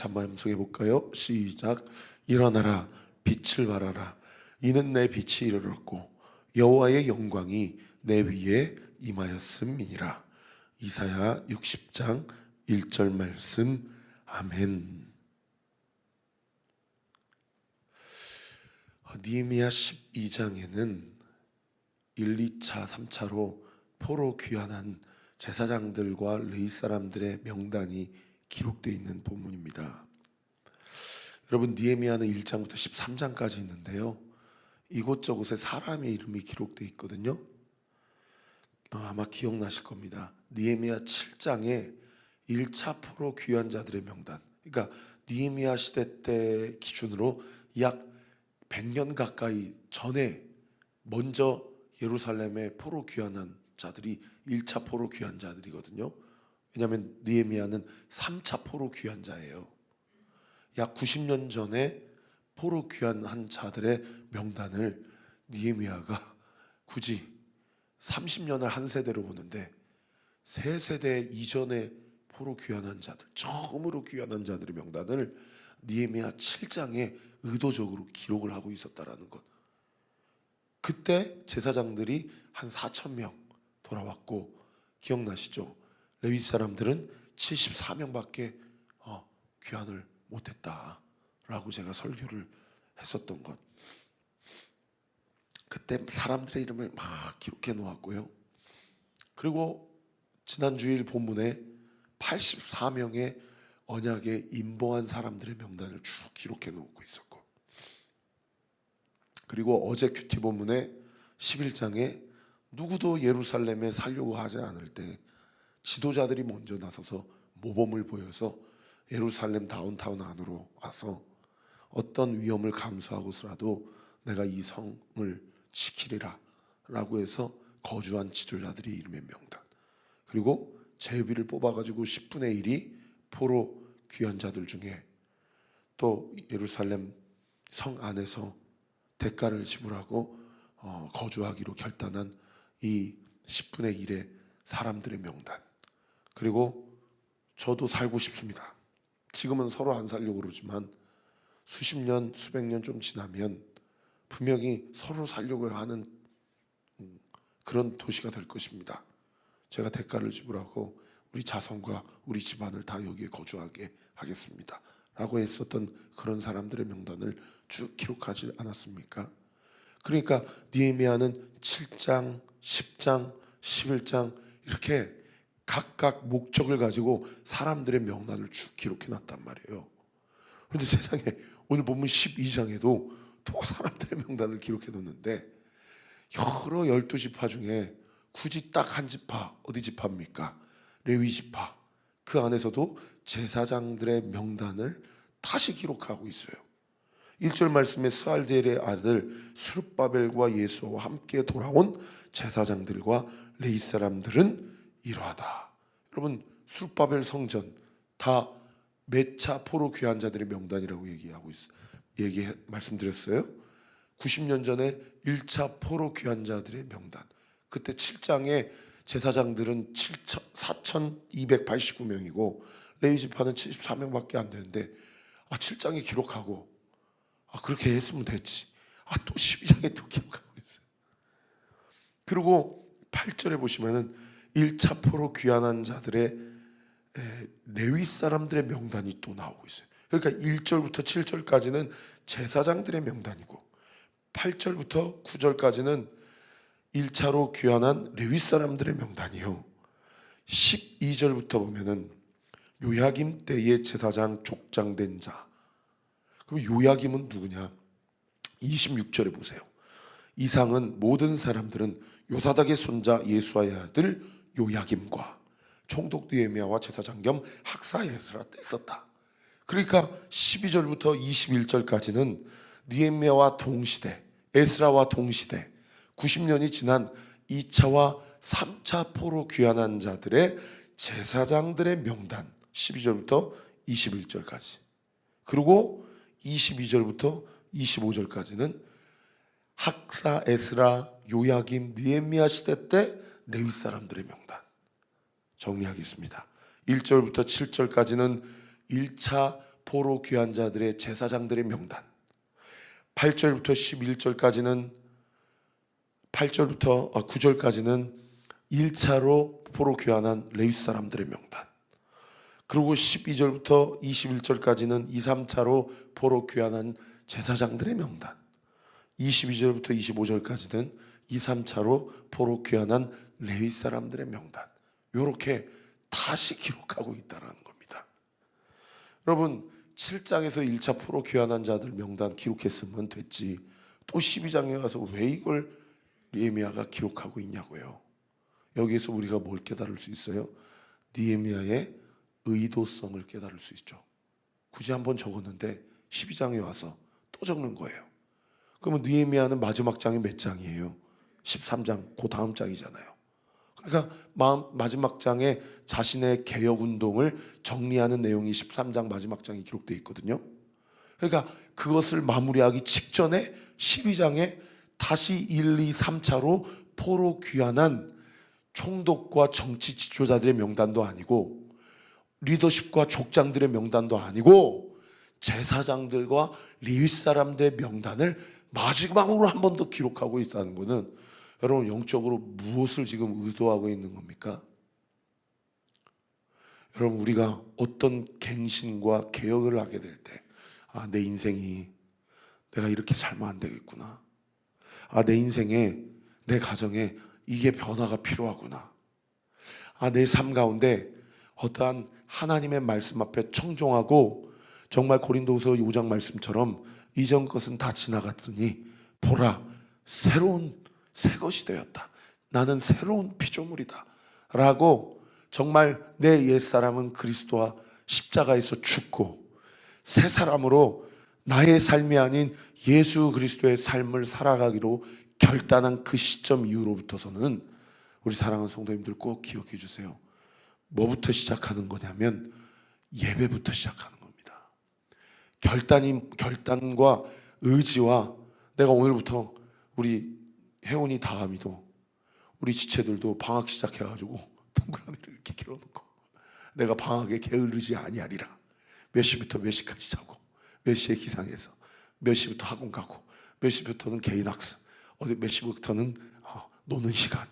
한번 함께 볼까요? 시작. 일어나라, 빛을 발하라. 이는 내 빛이 이르렀고 여호와의 영광이 내 위에 임하였음이니라. 이사야 60장 1절 말씀. 아멘. 느헤미야 12장에는 1, 2차, 3차로 포로 귀환한 제사장들과 레위 사람들의 명단이 기록되어 있는 본문입니다. 여러분, 느헤미야는 1장부터 13장까지 있는데요, 이곳저곳에 사람의 이름이 기록되어 있거든요. 아마 기억나실 겁니다. 느헤미야 7장에 1차 포로 귀환자들의 명단, 그러니까 느헤미야 시대 때 기준으로 약 100년 가까이 전에 먼저 예루살렘에 포로 귀환한 자들이 1차 포로 귀환자들이거든요. 왜냐하면 느헤미야는 3차 포로 귀환자예요. 약 90년 전에 포로 귀환한 자들의 명단을 느헤미야가 굳이 30년을 한 세대로 보는데 세 세대 이전에 포로 귀환한 자들, 처음으로 귀환한 자들의 명단을 느헤미야 7장에 의도적으로 기록을 하고 있었다라는 것. 그때 제사장들이 한 4,000명 돌아왔고, 기억나시죠? 레위 사람들은 74명밖에 귀환을 못했다라고 제가 설교를 했었던 것. 그때 사람들의 이름을 막 기록해 놓았고요. 그리고 지난 주일 본문에 84명의 언약에 임봉한 사람들의 명단을 쭉 기록해 놓고 있었고, 그리고 어제 큐티 본문에 11장에 누구도 예루살렘에 살려고 하지 않을 때 지도자들이 먼저 나서서 모범을 보여서 예루살렘 다운타운 안으로 와서 어떤 위험을 감수하고서라도 내가 이 성을 지키리라 라고 해서 거주한 지도자들의 이름의 명단, 그리고 제비를 뽑아가지고 10분의 1이 포로 귀환자들 중에 또 예루살렘 성 안에서 대가를 지불하고 거주하기로 결단한 이 10분의 1의 사람들의 명단. 그리고 저도 살고 싶습니다. 지금은 서로 안 살려고 그러지만 수십 년, 수백 년 좀 지나면 분명히 서로 살려고 하는 그런 도시가 될 것입니다. 제가 대가를 지불하고 우리 자손과 우리 집안을 다 여기에 거주하게 하겠습니다 라고 했었던 그런 사람들의 명단을 쭉 기록하지 않았습니까? 그러니까 느헤미야는 7장, 10장, 11장 이렇게 각각 목적을 가지고 사람들의 명단을 쭉 기록해 놨단 말이에요. 그런데 세상에 오늘 본문 12장에도 또 사람들의 명단을 기록해 놓는데, 여러 12지파 중에 굳이 딱 한 지파, 어디 지파입니까? 레위 지파. 그 안에서도 제사장들의 명단을 다시 기록하고 있어요. 1절 말씀에 스알디엘의 아들 스룹바벨과 예수와 함께 돌아온 제사장들과 레위 사람들은 이러하다. 여러분, 스룹바벨 성전 다 몇 차 포로 귀환 자들의 명단이라고 말씀드렸어요. 90년 전에 1차 포로 귀환 자들의 명단. 그때 7장에 제사장들은 4,289명이고 레위 지파는 74명밖에 안 되는데 7장에 기록하고 그렇게 했으면 됐지. 또 12장에 또 기록하고 있어요. 그리고 8절에 보시면은 1차 포로 귀환한 자들의 레위 사람들의 명단이 또 나오고 있어요. 그러니까 1절부터 7절까지는 제사장들의 명단이고 8절부터 9절까지는 1차로 귀환한 레위 사람들의 명단이요. 12절부터 보면은 요야김 때의 제사장 족장된 자. 그럼 요야김은 누구냐? 26절에 보세요. 이상은 모든 사람들은 요사닥의 손자 예수아의 아들 요야김과 총독 느헤미야와 제사장 겸 학사 에스라 뗐었다. 그러니까 12절부터 21절까지는 느헤미야와 동시대, 에스라와 동시대, 90년이 지난 2차와 3차 포로 귀환한 자들의 제사장들의 명단, 12절부터 21절까지. 그리고 22절부터 25절까지는 학사 에스라, 요야김, 느헤미야 시대 때 레위 사람들의 명단. 정리하겠습니다. 1절부터 7절까지는 1차 포로 귀한 자들의 제사장들의 명단. 8절부터 11절까지는 9절까지는 1차로 포로 귀환한 레위 사람들의 명단. 그리고 12절부터 21절까지는 2, 3차로 포로 귀환한 제사장들의 명단. 22절부터 25절까지는 2, 3차로 포로 귀환한 레위 사람들의 명단. 이렇게 다시 기록하고 있다는 겁니다. 여러분, 7장에서 1차 포로 귀환한 자들 명단 기록했으면 됐지, 또 12장에 가서 왜 이걸 느헤미야가 기록하고 있냐고요. 여기에서 우리가 뭘 깨달을 수 있어요? 느헤미야의 의도성을 깨달을 수 있죠. 굳이 한번 적었는데 12장에 와서 또 적는 거예요. 그러면 느헤미야는 마지막 장이 몇 장이에요? 13장, 그 다음 장이잖아요. 그러니까 마지막 장에 자신의 개혁운동을 정리하는 내용이 13장 마지막 장에 기록되어 있거든요. 그러니까 그것을 마무리하기 직전에 12장에 다시 1, 2, 3차로 포로 귀환한 총독과 정치 지도자들의 명단도 아니고 리더십과 족장들의 명단도 아니고 제사장들과 레위 사람들의 명단을 마지막으로 한 번 더 기록하고 있다는 것은 여러분, 영적으로 무엇을 지금 의도하고 있는 겁니까? 여러분, 우리가 어떤 갱신과 개혁을 하게 될 때, 내 인생이 내가 이렇게 살면 안 되겠구나. 내 인생에, 내 가정에 이게 변화가 필요하구나. 내 삶 가운데 어떠한 하나님의 말씀 앞에 청종하고, 정말 고린도후서 5장 말씀처럼 이전 것은 다 지나갔더니 보라, 새로운 새 것이 되었다. 나는 새로운 피조물이다 라고, 정말 내 옛사람은 그리스도와 십자가에서 죽고 새 사람으로 나의 삶이 아닌 예수 그리스도의 삶을 살아가기로 결단한 그 시점 이후로부터서는 우리 사랑하는 성도님들 꼭 기억해 주세요. 뭐부터 시작하는 거냐면 예배부터 시작하는 겁니다. 결단과 의지와, 내가 오늘부터 우리 혜원이 다음이도 우리 지체들도 방학 시작해가지고 동그라미를 이렇게 길어놓고, 내가 방학에 게으르지 아니하리라. 몇 시부터 몇 시까지 자고, 몇 시에 기상해서 몇 시부터 학원 가고, 몇 시부터는 개인 학습, 몇 시부터는 노는 시간.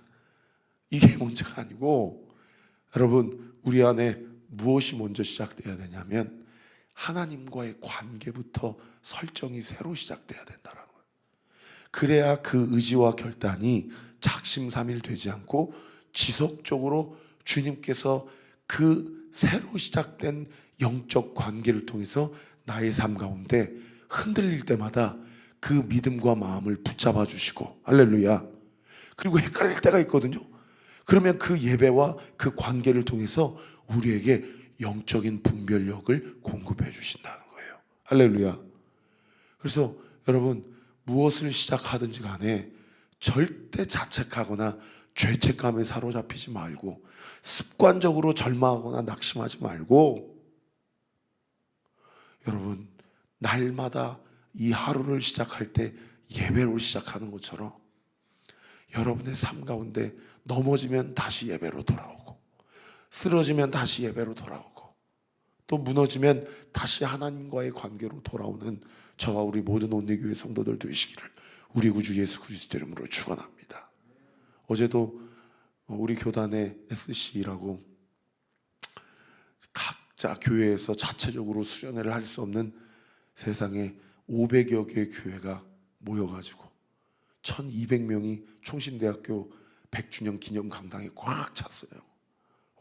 이게 문제가 아니고, 여러분, 우리 안에 무엇이 먼저 시작돼야 되냐면 하나님과의 관계부터 설정이 새로 시작돼야 된다는 거예요. 그래야 그 의지와 결단이 작심삼일 되지 않고 지속적으로 주님께서 그 새로 시작된 영적 관계를 통해서 나의 삶 가운데 흔들릴 때마다 그 믿음과 마음을 붙잡아 주시고, 할렐루야. 그리고 헷갈릴 때가 있거든요. 그러면 그 예배와 그 관계를 통해서 우리에게 영적인 분별력을 공급해 주신다는 거예요. 할렐루야. 그래서 여러분, 무엇을 시작하든지 간에 절대 자책하거나 죄책감에 사로잡히지 말고, 습관적으로 절망하거나 낙심하지 말고, 여러분, 날마다 이 하루를 시작할 때 예배로 시작하는 것처럼 여러분의 삶 가운데 넘어지면 다시 예배로 돌아오고, 쓰러지면 다시 예배로 돌아오고, 또 무너지면 다시 하나님과의 관계로 돌아오는 저와 우리 모든 온리교회 성도들 되시기를 우리 구주 예수 그리스도 이름으로 축원합니다. 어제도 우리 교단의 SC라고 각자 교회에서 자체적으로 수련회를 할 수 없는 세상에 500여 개의 교회가 모여가지고 1200명이 총신대학교 100주년 기념 강당에 꽉 찼어요.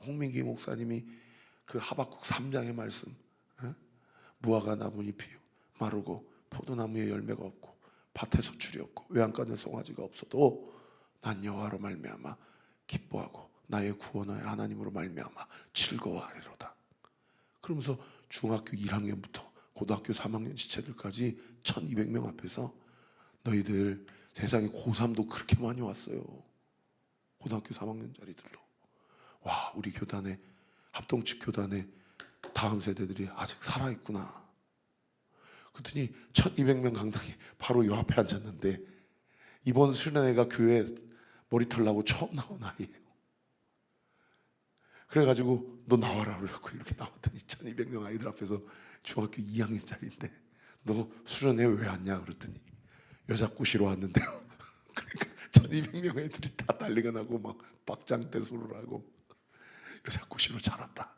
홍민기 목사님이 그 하박국 3장의 말씀, 무화과 나무잎이 마르고 포도나무에 열매가 없고 밭에 소출이 없고 외양간에 송아지가 없어도 난 여호와로 말미암아 기뻐하고 나의 구원의 하나님으로 말미암아 즐거워하리로다. 그러면서 중학교 1학년부터 고등학교 3학년 지체들까지 1200명 앞에서 너희들 세상에 고3도 그렇게 많이 왔어요. 고등학교 3학년짜리들로. 와, 우리 교단에, 합동측 교단에 다음 세대들이 아직 살아있구나. 그랬더니 1200명 강당에 바로 요 앞에 앉았는데 이번 수련회가 교회 머리털 나고 처음 나온 아이예요. 그래가지고 너 나와라 그래갖고 이렇게 나왔더니 1200명 아이들 앞에서 중학교 2학년짜리인데 너 수련회 왜 왔냐 그랬더니 여자 꼬시러 왔는데요. 그러니까 1200명 애들이 다 난리가 나고 막 박장대소를 하고 여자 꼬시러 잘 왔다.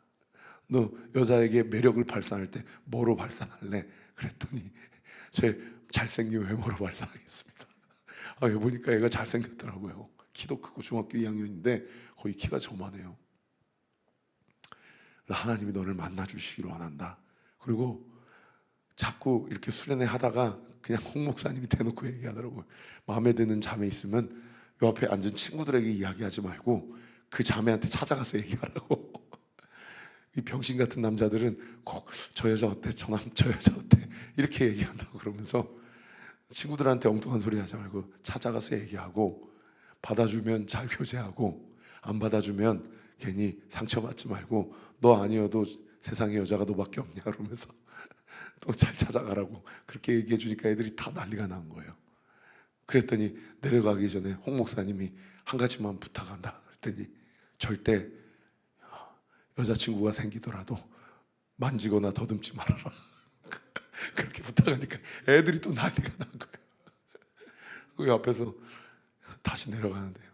너 여자에게 매력을 발산할 때 뭐로 발산할래? 그랬더니 제 잘생긴 외모로 발산하겠습니다. 보니까 애가 잘생겼더라고요. 키도 크고 중학교 2학년인데 거의 키가 저만해요. 하나님이 너를 만나주시기를 원한다. 그리고 자꾸 이렇게 수련회 하다가 그냥 홍 목사님이 대놓고 얘기하더라고요. 마음에 드는 자매 있으면 요 앞에 앉은 친구들에게 이야기하지 말고 그 자매한테 찾아가서 얘기하라고. 이 병신 같은 남자들은 꼭 저 여자 어때? 저 여자 어때? 이렇게 얘기한다고 그러면서 친구들한테 엉뚱한 소리 하지 말고 찾아가서 얘기하고 받아주면 잘 교제하고 안 받아주면 괜히 상처받지 말고 너 아니어도 세상에 여자가 너밖에 없냐 그러면서 또 잘 찾아가라고 그렇게 얘기해 주니까 애들이 다 난리가 난 거예요. 그랬더니 내려가기 전에 홍 목사님이 한 가지만 부탁한다 그랬더니 절대 여자친구가 생기더라도 만지거나 더듬지 말아라. 그렇게 부탁하니까 애들이 또 난리가 난 거예요. 그 앞에서 다시 내려가는데요.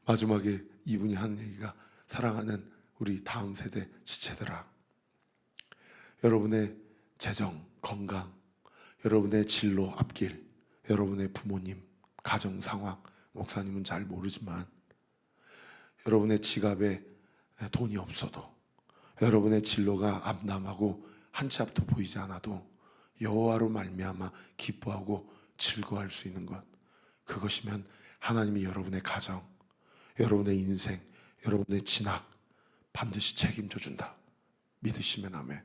마지막에 이분이 한 얘기가 사랑하는 우리 다음 세대 지체들아, 여러분의 재정, 건강, 여러분의 진로 앞길, 여러분의 부모님, 가정 상황, 목사님은 잘 모르지만 여러분의 지갑에 돈이 없어도 여러분의 진로가 암담하고 한 치 앞도 보이지 않아도 여호와로 말미암아 기뻐하고 즐거워할 수 있는 것, 그것이면 하나님이 여러분의 가정, 여러분의 인생, 여러분의 진학 반드시 책임져 준다. 믿으시면 아멘.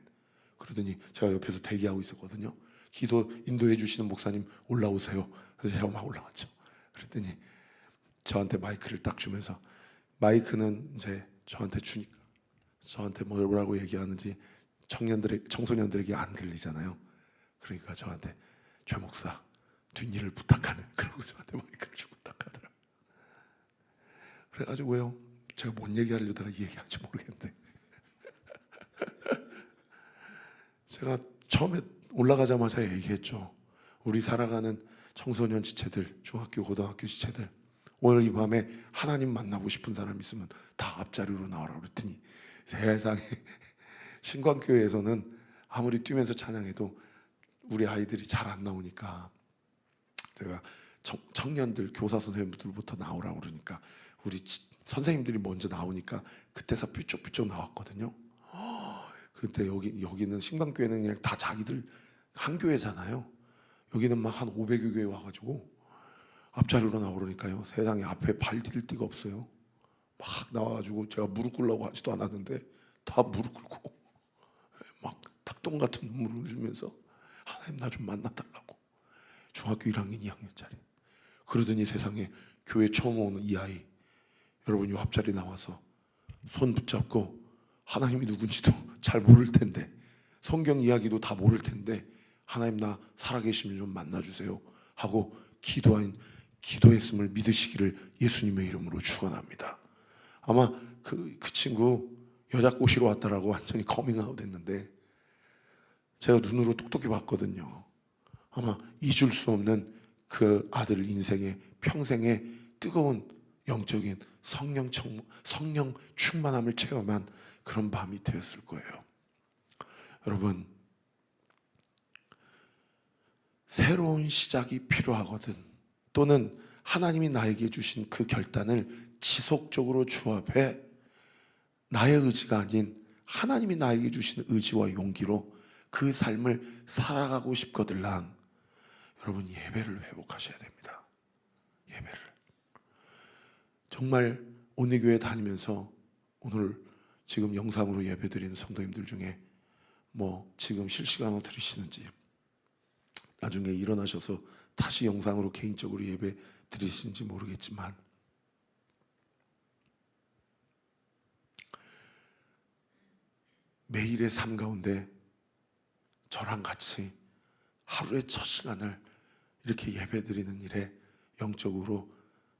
그러더니 제가 옆에서 대기하고 있었거든요. 기도 인도해 주시는 목사님 올라오세요. 그래서 제가 막 올라왔죠. 그랬더니 저한테 마이크를 딱 주면서, 마이크는 이제 저한테 주니까 저한테 뭐라고 얘기하는지 청소년들에게 안 들리잖아요. 그러니까 저한테 최 목사 뒷일을 부탁하네. 그러고 저한테 마이크를 주고 부탁하더라. 그래가지고 왜요? 제가 뭔 얘기하려다가 이 얘기할지 모르겠는데 제가 처음에 올라가자마자 얘기했죠. 우리 살아가는 청소년 지체들, 중학교, 고등학교 지체들, 오늘 이 밤에 하나님 만나고 싶은 사람 있으면 다 앞자리로 나와라 그랬더니 세상에 신광교회에서는 아무리 뛰면서 찬양해도 우리 아이들이 잘 안 나오니까 제가 청년들, 교사 선생님들부터 나오라고 그러니까 우리 선생님들이 먼저 나오니까 그때서 삐쩍삐쩍 나왔거든요. 그때 여기는 신광교회는 그냥 다 자기들 한 교회잖아요. 여기는 막 한 500여 교회 와가지고 앞자리로 나오려니까요, 세상에 앞에 발 디딜 데가 없어요. 막 나와가지고 제가 무릎 꿇으려고 하지도 않았는데 다 무릎 꿇고 막 닭똥 같은 눈물을 흘리면서 하나님 나 좀 만나달라고. 중학교 1학년 2학년짜리. 그러더니 세상에 교회 처음 오는 이 아이, 여러분 이 앞자리 나와서 손 붙잡고 하나님이 누군지도 잘 모를 텐데, 성경 이야기도 다 모를 텐데 하나님 나 살아계시면 좀 만나주세요 하고 기도했음을 믿으시기를 예수님의 이름으로 축원합니다. 아마 그 친구 여자 꼬시러 왔다라고 완전히 커밍아웃 했는데 제가 눈으로 똑똑히 봤거든요. 아마 잊을 수 없는 그 아들 인생의 평생의 뜨거운 영적인 성령 충만함을 체험한 그런 밤이 되었을 거예요. 여러분, 새로운 시작이 필요하거든, 또는 하나님이 나에게 주신 그 결단을 지속적으로 주합해 나의 의지가 아닌 하나님이 나에게 주신 의지와 용기로 그 삶을 살아가고 싶거들랑 여러분 예배를 회복하셔야 됩니다. 예배를 정말 온리교회 다니면서 오늘 지금 영상으로 예배드리는 성도님들 중에 뭐 지금 실시간으로 들으시는지 나중에 일어나셔서 다시 영상으로 개인적으로 예배 드리시는지 모르겠지만 매일의 삶 가운데 저랑 같이 하루의 첫 시간을 이렇게 예배 드리는 일에 영적으로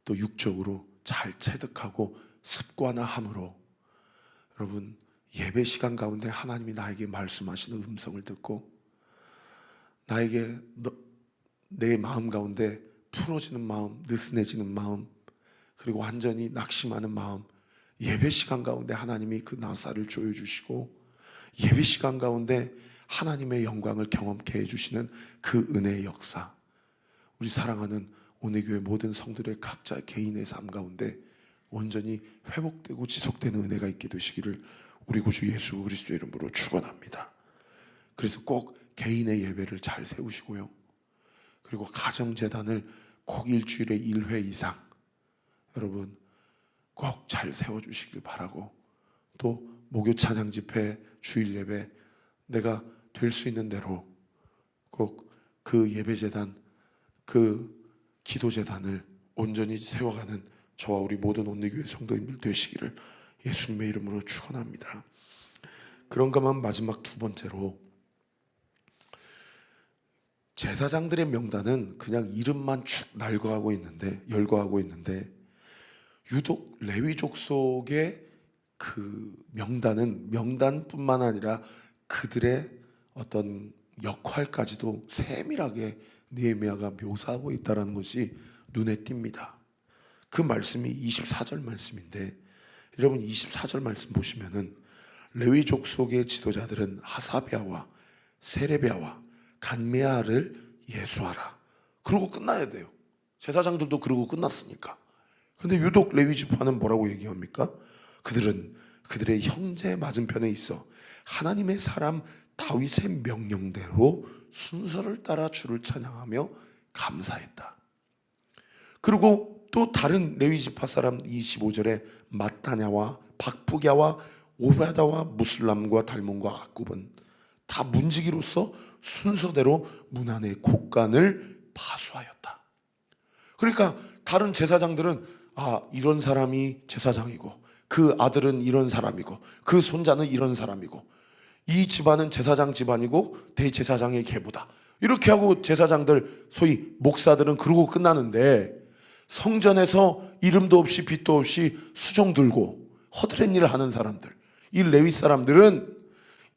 또 육적으로 잘 체득하고 습관화함으로 여러분 예배 시간 가운데 하나님이 나에게 말씀하시는 음성을 듣고 나에게 내 마음 가운데 풀어지는 마음, 느슨해지는 마음, 그리고 완전히 낙심하는 마음, 예배 시간 가운데 하나님이 그 나사를 조여주시고 예배 시간 가운데 하나님의 영광을 경험케 해주시는 그 은혜의 역사, 우리 사랑하는 온누리교회 모든 성도들의 각자 개인의 삶 가운데 온전히 회복되고 지속되는 은혜가 있게 되시기를 우리 구주 예수 그리스도 이름으로 축원합니다. 그래서 꼭 개인의 예배를 잘 세우시고요, 그리고 가정재단을 꼭 일주일에 1회 이상 여러분 꼭 잘 세워주시길 바라고, 또 목요 찬양 집회, 주일 예배 내가 될 수 있는 대로 꼭 그 예배재단, 그 기도재단을 온전히 세워가는 저와 우리 모든 온누리교회 성도님들 되시기를 예수님의 이름으로 축원합니다. 그런가만 마지막 두 번째로, 제사장들의 명단은 그냥 이름만 축 열거하고 있는데 유독 레위족 속의 그 명단은 명단뿐만 아니라 그들의 어떤 역할까지도 세밀하게 느헤미야가 묘사하고 있다는 것이 눈에 띕니다. 그 말씀이 24절 말씀인데, 여러분 24절 말씀 보시면은 레위족 속의 지도자들은 하사비아와 세레비아와 간미아를 예수하라, 그러고 끝나야 돼요. 제사장들도 그러고 끝났으니까. 근데 유독 레위 지파는 뭐라고 얘기합니까? 그들은 그들의 형제 맞은편에 있어 하나님의 사람 다윗의 명령대로 순서를 따라 주를 찬양하며 감사했다. 그리고 또 다른 레위 지파 사람 25절에 마타냐와 박부갸와 오바다와 무슬람과 달몬과 악굽은 다 문지기로서 순서대로 문 안의 곡간을 파수하였다. 그러니까 다른 제사장들은 이런 사람이 제사장이고, 그 아들은 이런 사람이고, 그 손자는 이런 사람이고, 이 집안은 제사장 집안이고 대제사장의 계보다, 이렇게 하고 제사장들, 소위 목사들은 그러고 끝나는데, 성전에서 이름도 없이 빛도 없이 수종 들고 허드렛 일을 하는 사람들, 이 레위 사람들은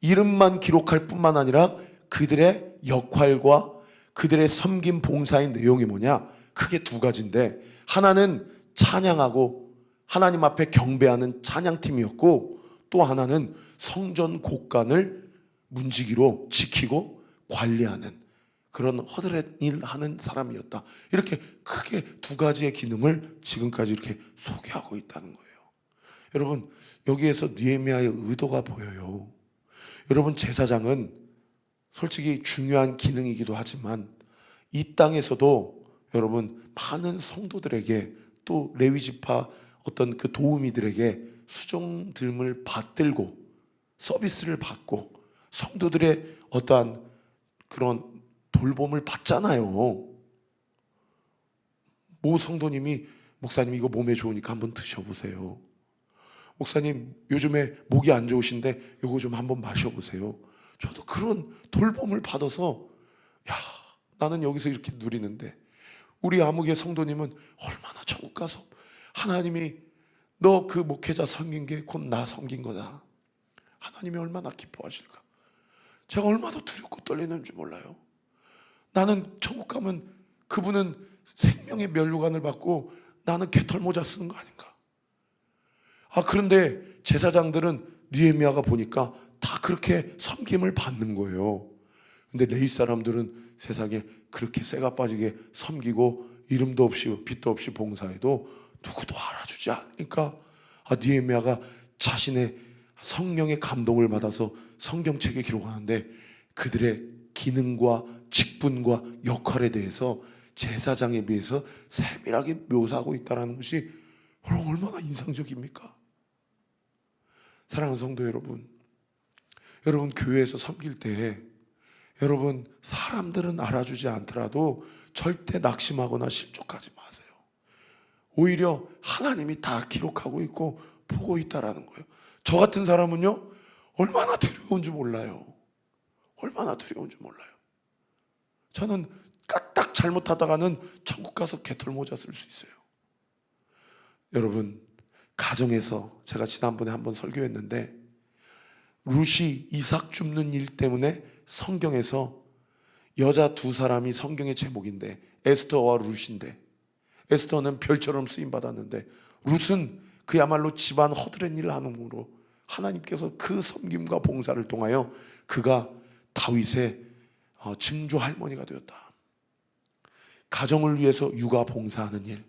이름만 기록할 뿐만 아니라 그들의 역할과 그들의 섬김 봉사의 내용이 뭐냐? 크게 두 가지인데, 하나는 찬양하고 하나님 앞에 경배하는 찬양팀이었고, 또 하나는 성전 곡간을 문지기로 지키고 관리하는 그런 허드렛 일 하는 사람이었다. 이렇게 크게 두 가지의 기능을 지금까지 이렇게 소개하고 있다는 거예요. 여러분, 여기에서 느헤미야의 의도가 보여요. 여러분, 제사장은 솔직히 중요한 기능이기도 하지만 이 땅에서도 여러분 많은 성도들에게, 또 레위 지파 어떤 그 도우미들에게 수종들을 받들고 서비스를 받고 성도들의 어떠한 그런 돌봄을 받잖아요. 모 성도님이 목사님 이거 몸에 좋으니까 한번 드셔보세요. 목사님 요즘에 목이 안 좋으신데 이거 좀 한번 마셔보세요. 저도 그런 돌봄을 받아서 나는 여기서 이렇게 누리는데, 우리 아무개 성도님은 얼마나 천국 가서 하나님이 너 그 목회자 섬긴 게 곧 나 섬긴 거다, 하나님이 얼마나 기뻐하실까. 제가 얼마나 두렵고 떨리는 줄 몰라요. 나는 천국 가면 그분은 생명의 면류관을 받고 나는 개털모자 쓰는 거 아닌가. 그런데 제사장들은 느헤미야가 보니까 다 그렇게 섬김을 받는 거예요. 근데 레위 사람들은 세상에 그렇게 쇠가 빠지게 섬기고 이름도 없이 빛도 없이 봉사해도 누구도 알아주지 않으니까 느헤미야가 자신의 성령의 감동을 받아서 성경책에 기록하는데, 그들의 기능과 직분과 역할에 대해서 제사장에 비해서 세밀하게 묘사하고 있다는 것이 얼마나 인상적입니까? 사랑하는 성도 여러분, 여러분 교회에서 섬길 때 여러분 사람들은 알아주지 않더라도 절대 낙심하거나 실족하지 마세요. 오히려 하나님이 다 기록하고 있고 보고 있다라는 거예요. 저 같은 사람은요, 얼마나 두려운 줄 몰라요. 얼마나 두려운 줄 몰라요. 저는 까딱 잘못하다가는 천국 가서 개털모자 쓸 수 있어요. 여러분, 가정에서 제가 지난번에 한번 설교했는데, 룻이 이삭 줍는 일 때문에 성경에서 여자 두 사람이 성경의 제목인데 에스더와 룻인데, 에스더는 별처럼 쓰임 받았는데 룻은 그야말로 집안 허드렛 일을 하는으로 하나님께서 그 섬김과 봉사를 통하여 그가 다윗의 증조 할머니가 되었다. 가정을 위해서 육아 봉사하는 일,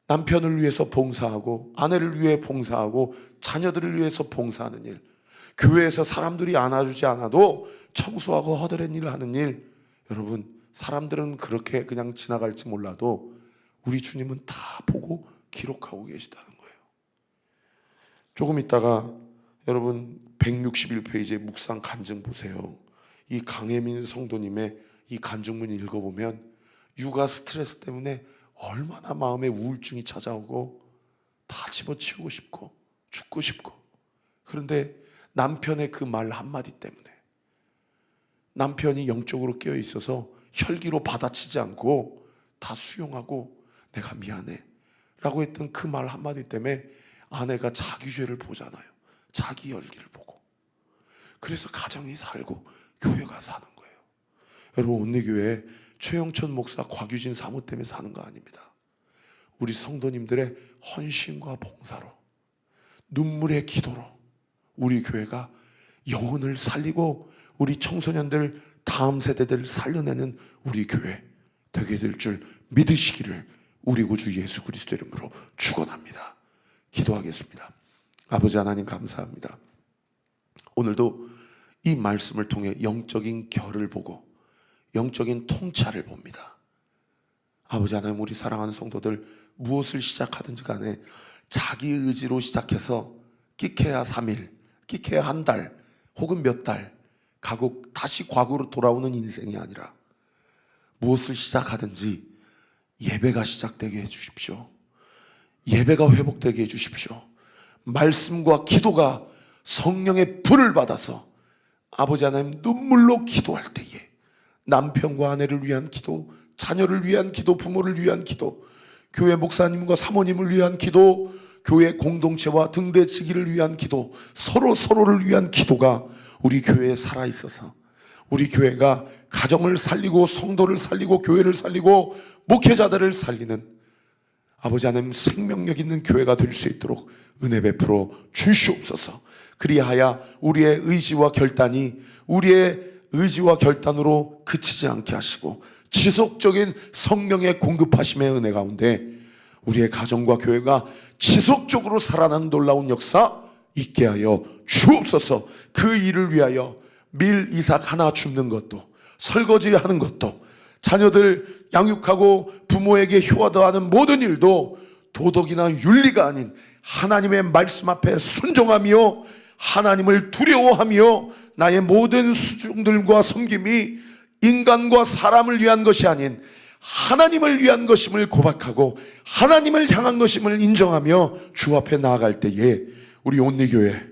남편을 위해서 봉사하고 아내를 위해 봉사하고 자녀들을 위해서 봉사하는 일, 교회에서 사람들이 안아주지 않아도 청소하고 허드렛 일을 하는 일, 여러분 사람들은 그렇게 그냥 지나갈지 몰라도 우리 주님은 다 보고 기록하고 계시다는 거예요. 조금 있다가 여러분 161페이지의 묵상 간증 보세요. 이 강혜민 성도님의 이 간증문 읽어보면 육아 스트레스 때문에 얼마나 마음에 우울증이 찾아오고 다 집어치우고 싶고 죽고 싶고, 그런데 남편의 그 말 한마디 때문에, 남편이 영적으로 깨어 있어서 혈기로 받아치지 않고 다 수용하고 내가 미안해 라고 했던 그 말 한마디 때문에 아내가 자기 죄를 보잖아요. 자기 열기를 보고. 그래서 가정이 살고 교회가 사는 거예요. 여러분 온리교회 최영천 목사, 곽유진 사모 때문에 사는 거 아닙니다. 우리 성도님들의 헌신과 봉사로, 눈물의 기도로 우리 교회가 영혼을 살리고 우리 청소년들, 다음 세대들 살려내는 우리 교회 되게 될 줄 믿으시기를 우리 구주 예수 그리스도 이름으로 축원합니다. 기도하겠습니다. 아버지 하나님 감사합니다. 오늘도 이 말씀을 통해 영적인 결을 보고 영적인 통찰을 봅니다. 아버지 하나님, 우리 사랑하는 성도들 무엇을 시작하든지 간에 자기 의지로 시작해서 끼케야 3일, 끼케야 한 달 혹은 몇 달 가고 다시 과거로 돌아오는 인생이 아니라 무엇을 시작하든지 예배가 시작되게 해주십시오. 예배가 회복되게 해주십시오. 말씀과 기도가 성령의 불을 받아서 아버지 하나님 눈물로 기도할 때에 남편과 아내를 위한 기도, 자녀를 위한 기도, 부모를 위한 기도, 교회 목사님과 사모님을 위한 기도, 교회 공동체와 등대지기를 위한 기도, 서로를 위한 기도가 우리 교회에 살아있어서 우리 교회가 가정을 살리고 성도를 살리고 교회를 살리고 목회자들을 살리는 아버지 하나님 생명력 있는 교회가 될 수 있도록 은혜 베풀어 주시옵소서. 그리하여 우리의 의지와 결단이 우리의 의지와 결단으로 그치지 않게 하시고 지속적인 성령의 공급하심의 은혜 가운데 우리의 가정과 교회가 지속적으로 살아나는 놀라운 역사 있게 하여 주옵소서. 그 일을 위하여 밀 이삭 하나 줍는 것도, 설거지 하는 것도, 자녀들 양육하고 부모에게 효도하는 모든 일도 도덕이나 윤리가 아닌 하나님의 말씀 앞에 순종하며 하나님을 두려워하며 나의 모든 수중들과 섬김이 인간과 사람을 위한 것이 아닌 하나님을 위한 것임을 고백하고 하나님을 향한 것임을 인정하며 주 앞에 나아갈 때에 우리 온리교회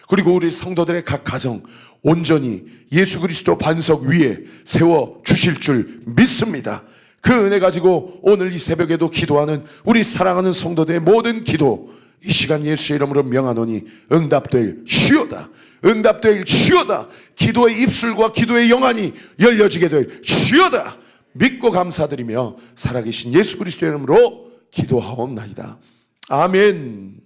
그리고 우리 성도들의 각 가정 온전히 예수 그리스도 반석 위에 세워 주실 줄 믿습니다. 그 은혜 가지고 오늘 이 새벽에도 기도하는 우리 사랑하는 성도들의 모든 기도 이 시간 예수의 이름으로 명하노니 응답될 시오다. 응답될 시오다. 기도의 입술과 기도의 영안이 열려지게 될 시오다. 믿고 감사드리며 살아계신 예수 그리스도의 이름으로 기도하옵나이다. 아멘.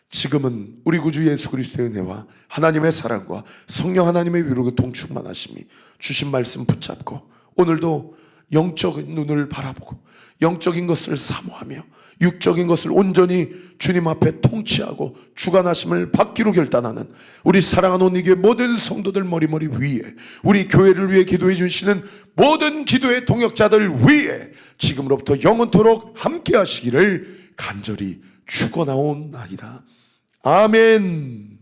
지금은 우리 구주 예수 그리스도의 은혜와 하나님의 사랑과 성령 하나님의 위로가 통충만하심이 주신 말씀 붙잡고 오늘도 영적인 눈을 바라보고 영적인 것을 사모하며 육적인 것을 온전히 주님 앞에 통치하고 주관하심을 받기로 결단하는 우리 사랑하는 온리교회 모든 성도들 머리머리 위에 우리 교회를 위해 기도해 주시는 모든 기도의 동역자들 위에 지금으로부터 영원토록 함께 하시기를 간절히 축원하옵나이다. 아멘.